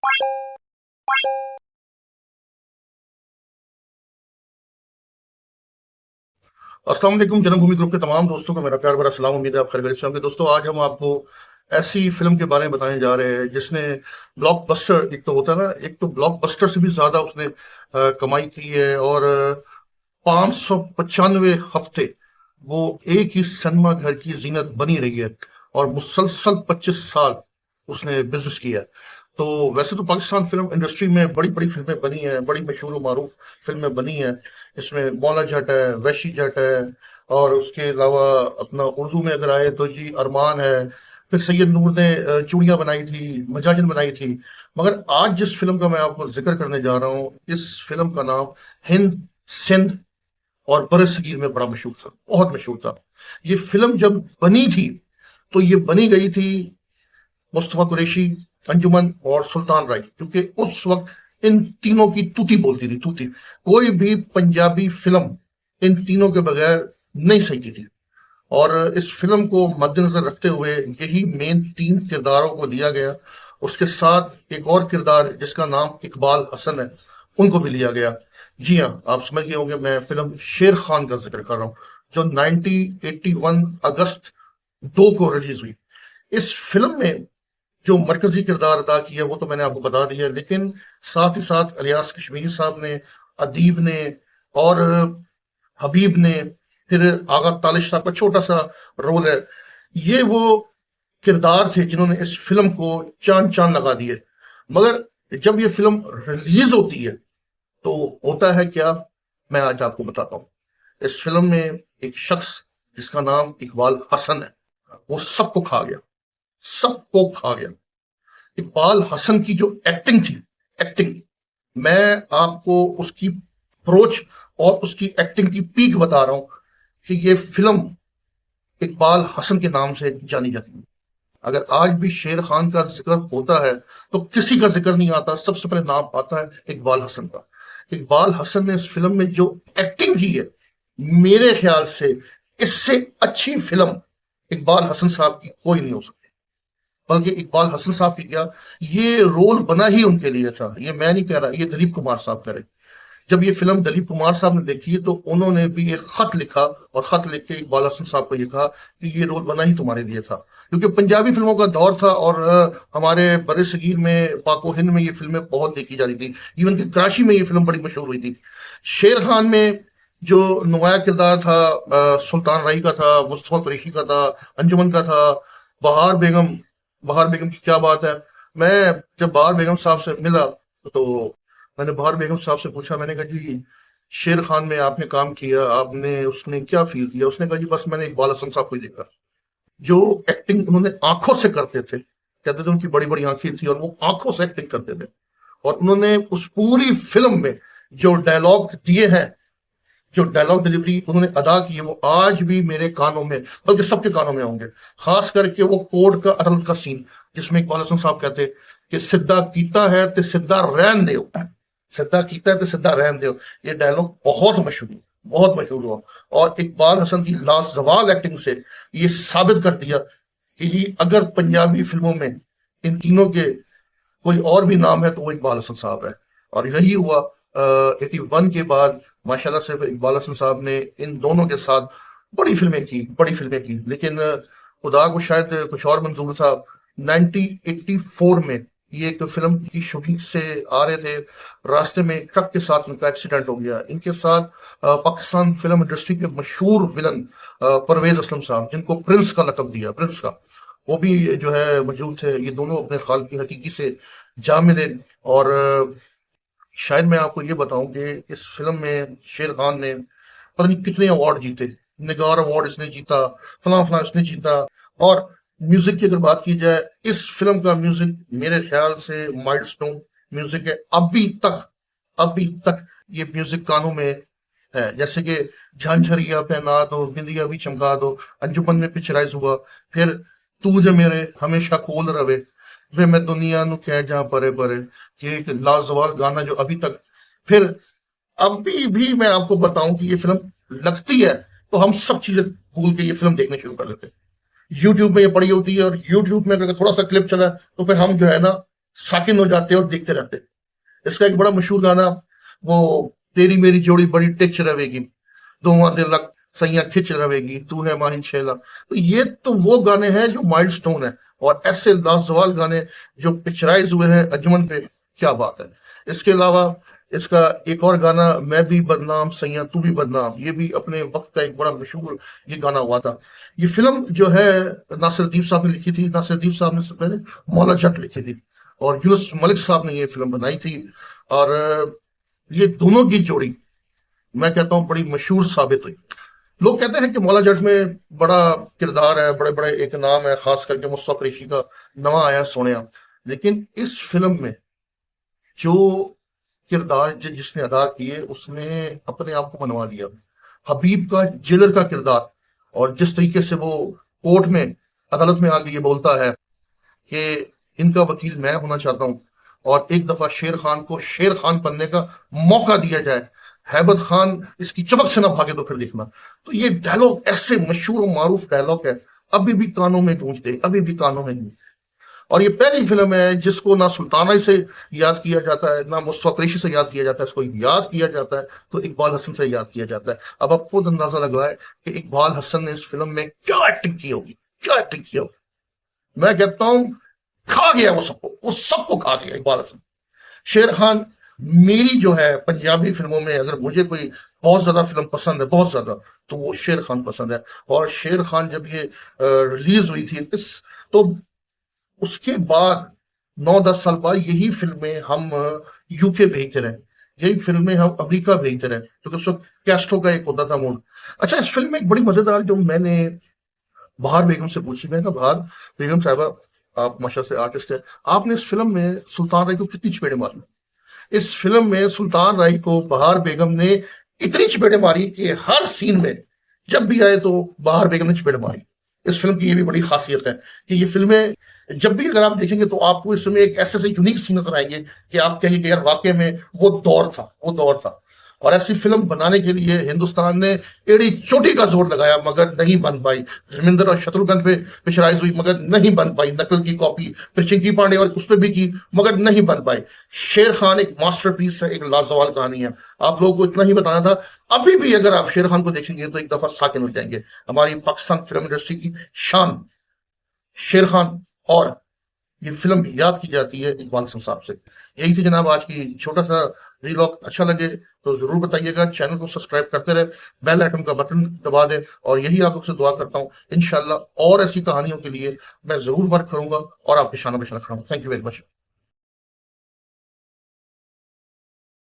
अस्सलाम वालेकुम। जन्मभूमि ग्रुप के तमाम दोस्तों को मेरा प्यार भरा सलाम। उम्मीद है आप खैरियत से होंगे। दोस्तों, आज हम आपको ऐसी फिल्म के बारे में बताने जा रहे हैं जिसने ब्लॉकबस्टर, एक तो होता है ना, एक तो ब्लॉकबस्टर से भी ज्यादा उसने कमाई की है, और 595 हफ्ते वो एक ही सिनेमा घर की जीनत बनी रही है, और मुसलसल 25 साल उसने बिजनेस किया है। तो वैसे तो पाकिस्तान फिल्म इंडस्ट्री में बड़ी बड़ी फिल्में बनी हैं, बड़ी मशहूर और मारूफ फिल्में बनी हैं। इसमें मौला जट है, वैशी जट है, और उसके अलावा अपना उर्दू में अगर आए तो जी अरमान है। फिर सैयद नूर ने चूड़ियां बनाई थी, मजाजिन बनाई थी। मगर आज जिस फिल्म का मैं आपको जिक्र करने जा रहा हूँ, इस फिल्म का नाम हिंद, सिंध और बरसगीर में बड़ा मशहूर था, बहुत मशहूर था। ये फिल्म जब बनी थी तो ये बनी गई थी मुस्तफा कुरैशी, अंजुमन और सुल्तान राय, क्योंकि उस वक्त इन तीनों की तूती बोलती थी, तूती। कोई भी पंजाबी फिल्म इन तीनों के बगैर नहीं सही थी। और इस फिल्म को मद्देनजर रखते हुए यही मेन तीन किरदारों को लिया गया। उसके साथ एक और किरदार जिसका नाम इकबाल हसन है, उनको भी लिया गया। जी हाँ, आप समझ गए होंगे मैं फिल्म शेर खान का जिक्र कर रहा हूँ, जो 1981 अगस्त 2 को रिलीज हुई। इस फिल्म में जो मरकजी किरदार अदा किया वो तो मैंने आपको बता दिया, लेकिन साथ ही साथ इलियास कश्मीरी साहब ने, अदीब ने, और हबीब ने, फिर आगा तालिश साहब का छोटा सा रोल है। ये वो किरदार थे जिन्होंने इस फिल्म को चांद चांद लगा दिए। मगर जब ये फिल्म रिलीज होती है तो होता है क्या, मैं आज आपको बताता हूँ। इस फिल्म में एक शख्स जिसका नाम इकबाल हसन है, वो सबको खा गया, सबको खा गया। इकबाल हसन की जो एक्टिंग थी, एक्टिंग, मैं आपको उसकी अप्रोच और उसकी एक्टिंग की पीक बता रहा हूं कि ये फिल्म इकबाल हसन के नाम से जानी जाती है। अगर आज भी शेर खान का जिक्र होता है तो किसी का जिक्र नहीं आता, सबसे पहले नाम आता है इकबाल हसन का। इकबाल हसन ने इस फिल्म में जो एक्टिंग की है, मेरे ख्याल से इससे अच्छी फिल्म इकबाल हसन साहब की कोई नहीं हो सकती। बल्कि इकबाल हसन साहब की क्या, ये रोल बना ही उनके लिए था। ये मैं नहीं कह रहा, ये दिलीप कुमार साहब कह रहे। जब ये फिल्म दिलीप कुमार साहब ने देखी तो उन्होंने भी एक खत लिखा, और खत लिख के इकबाल हसन साहब को ये कहा कि ये रोल बना ही तुम्हारे लिए था। क्योंकि पंजाबी फिल्मों का दौर था, और हमारे बड़े सगीर में, पाको हिंद में ये फिल्में बहुत देखी जा रही थी। इवन कि कराची में ये फिल्म बड़ी मशहूर हुई थी। शेर खान में जो नुमाया किरदार था, सुल्तान राई का था, मुस्तफा कुरैशी का था, अंजुमन का था, बहार बेगम। बहार बेगम की क्या बात है। मैं जब बहार बेगम साहब से मिला तो मैंने बहार बेगम साहब से पूछा, मैंने कहा जी शेर खान में आपने काम किया, आपने उसने क्या फील किया। उसने कहा जी बस मैंने इकबाल हसन साहब को ही देखा। जो एक्टिंग उन्होंने आंखों से करते थे, कहते थे उनकी बड़ी बड़ी आंखें थी और वो आंखों से एक्टिंग करते थे। और उन्होंने उस पूरी फिल्म में जो डायलॉग दिए हैं, जो डायलॉग डिलीवरी उन्होंने अदा की है, वो आज भी मेरे कानों में, बल्कि सबके कानों में होंगे। खास करके वो कोर्ट का अदालत का सीन जिसमें इकबाल हसन साहब कहते कि सिद्धा कीता है ते सिद्धा रहन दो, सिद्धा कीता है ते सिद्धा रहन दो। ये डायलॉग बहुत मशहूर, बहुत मशहूर हुआ। और इकबाल हसन की लाजवाब एक्टिंग से ये साबित कर दिया कि जी अगर पंजाबी फिल्मों में इन तीनों के कोई और भी नाम है तो वो इकबाल हसन साहब है। और यही हुआ 81 के बाद माशाल्लाह से इकबाल हसन साहब ने इन दोनों के साथ बड़ी फिल्में की, बड़ी फिल्में की। लेकिन खुदा को शायद कुछ और मंजूर था। 1984 में ये एक फिल्म की शूटिंग से आ रहे थे, रास्ते में ट्रक के साथ इनका एक्सीडेंट हो गया। इनके साथ पाकिस्तान फिल्म इंडस्ट्री के मशहूर विलन परवेज असलम साहब, जिनको प्रिंस का लकब दिया, प्रिंस का, वो भी जो है मौजूद थे। ये दोनों अपने खाल की हकीकी से जा मिले। और शायद मैं आपको ये बताऊं कि इस फिल्म में शेर खान ने पता नहीं कितने अवार्ड जीते। निगार अवार्ड इसने जीता, फला फला इसने जीता। और म्यूजिक की अगर बात की जाए, इस फिल्म का म्यूजिक मेरे ख्याल से माइलस्टोन म्यूजिक है। अभी तक ये म्यूजिक कानों में है। जैसे कि झांझरिया पहना दो, बिंदिया भी चमका दो, अंजुमन में पिक्चराइज हुआ। फिर तू जो मेरे हमेशा कोल रवे, वे मैं दुनिया नु कह जा परे परे, ये एक लाजवाब गाना जो अभी तक, फिर अभी भी मैं आपको बताऊं कि ये फिल्म लगती है तो हम सब चीजें भूल के ये फिल्म देखने शुरू कर लेते हैं। यूट्यूब में ये पड़ी होती है, और यूट्यूब में अगर थोड़ा सा क्लिप चला तो फिर हम जो है ना साकिन हो जाते हैं और देखते रहते हैं। इसका एक बड़ा मशहूर गाना, वो तेरी मेरी जोड़ी बड़ी टिच रवेगी, दोवां दे लक सैया खिंच रवेगी, तू है माही छेला। तो ये तो वो गाने हैं जो माइलस्टोन है, और ऐसे लाजवाब गाने जो पिक्चराइज हुए हैं अंजुमन पे, क्या बात है। इसके अलावा इसका एक और गाना, मैं भी बदनाम सैया तू भी बदनाम, ये भी अपने वक्त का एक बड़ा मशहूर ये गाना हुआ था। ये फिल्म जो है नासिरुद्दीन साहब ने लिखी थी। नासिरुद्दीन साहब ने सबसे पहले मौला जट लिखी थी, और यूनुस मलिक साहब ने ये फिल्म बनाई थी। और ये दोनों की जोड़ी मैं कहता हूँ बड़ी मशहूर साबित हुई। लोग कहते हैं कि मौला जट में बड़ा किरदार है, बड़े बड़े एक नाम है, खास करके मुस्तफा कुरैशी का नवा आया सोनिया। लेकिन इस फिल्म में जो किरदार जिसने अदा किए, उसने अपने आप को मनवा दिया। हबीब का जेलर का किरदार, और जिस तरीके से वो कोर्ट में अदालत में आके ये बोलता है कि इनका वकील मैं होना चाहता हूं, और एक दफा शेर खान को शेर खान बनने का मौका दिया जाए, हैबत खान इसकी चमक से ना भागे तो फिर देखना। तो ये डायलॉग ऐसे मशहूर और मारूफ डायलॉग है, अभी भी कानों में गूंजते, अभी भी कानों में गूंजते। और ये पहली फिल्म है जिसको ना सुल्तान राय से याद किया जाता है, ना मुस्तफा कुरैशी से याद किया जाता है। इसको याद किया जाता है तो इकबाल हसन से याद किया जाता है। अब आप खुद अंदाजा लगाए कि इकबाल हसन ने इस फिल्म में क्या एक्टिंग की होगी, क्या एक्टिंग की होगी। मैं कहता हूं खा गया वो सबको खा गया इकबाल हसन। शेर खान मेरी जो है पंजाबी फिल्मों में, अगर मुझे कोई बहुत ज्यादा फिल्म पसंद है, बहुत ज्यादा, तो वो शेर खान पसंद है। और शेर खान जब ये रिलीज हुई थी तो उसके बाद 9-10 साल बाद यही फिल्में हम यूके भेजते रहे, यही फिल्में हम अमेरिका भेजते रहे, क्योंकि उस वक्त कैस्ट्रो का एक होता था मूड। अच्छा, इस फिल्म में एक बड़ी मजेदार जो मैंने बहार बेगम से पूछी, मैंने कहा बहार बेगम साहबा, आप माशा से आर्टिस्ट है, आपने इस फिल्म में सुल्तान राय को कितनी चपेड़े मारी? इस फिल्म में सुल्तान राय को बहार बेगम ने इतनी चपेड़े मारी कि हर सीन में जब भी आए तो बहार बेगम ने चपेड़े मारी। इस फिल्म की ये भी बड़ी खासियत है कि ये फिल्में जब भी अगर आप देखेंगे तो आपको इसमें एक ऐसे से यूनिक सीन नजर आएंगे कि आप कहेंगे कि यार वाकई में वो दौर था, वो दौर था। और ऐसी फिल्म बनाने के लिए हिंदुस्तान ने एड़ी चोटी का जोर लगाया, मगर नहीं बन पाई। धर्मेंद्र और शत्रुघ्न पे पिक्चराइज हुई, मगर नहीं बन पाई। नकल की कॉपी फिर चिंकी पांडे और उस पर भी की, मगर नहीं बन पाई। शेर खान एक मास्टरपीस है, एक लाजवाब कहानी है। आप लोगों को इतना ही बताना था। अभी भी अगर आप शेर खान को देखेंगे तो एक दफा साकिन हो जाएंगे। हमारी पाकिस्तान फिल्म इंडस्ट्री की शान शेर खान, और ये फिल्म याद की जाती है इकबाल हसन साहब से। यही थी जनाब आज की छोटा सा रीलॉग। अच्छा लगे तो जरूर बताइएगा, चैनल को सब्सक्राइब करते रहे, बेल आइकन का बटन दबा दे, और यही आप लोग से दुआ करता हूँ। इंशाल्लाह और ऐसी कहानियों के लिए मैं जरूर वर्क करूंगा और आपके शाना पे शाना खड़ा हूँ। Thank you very much.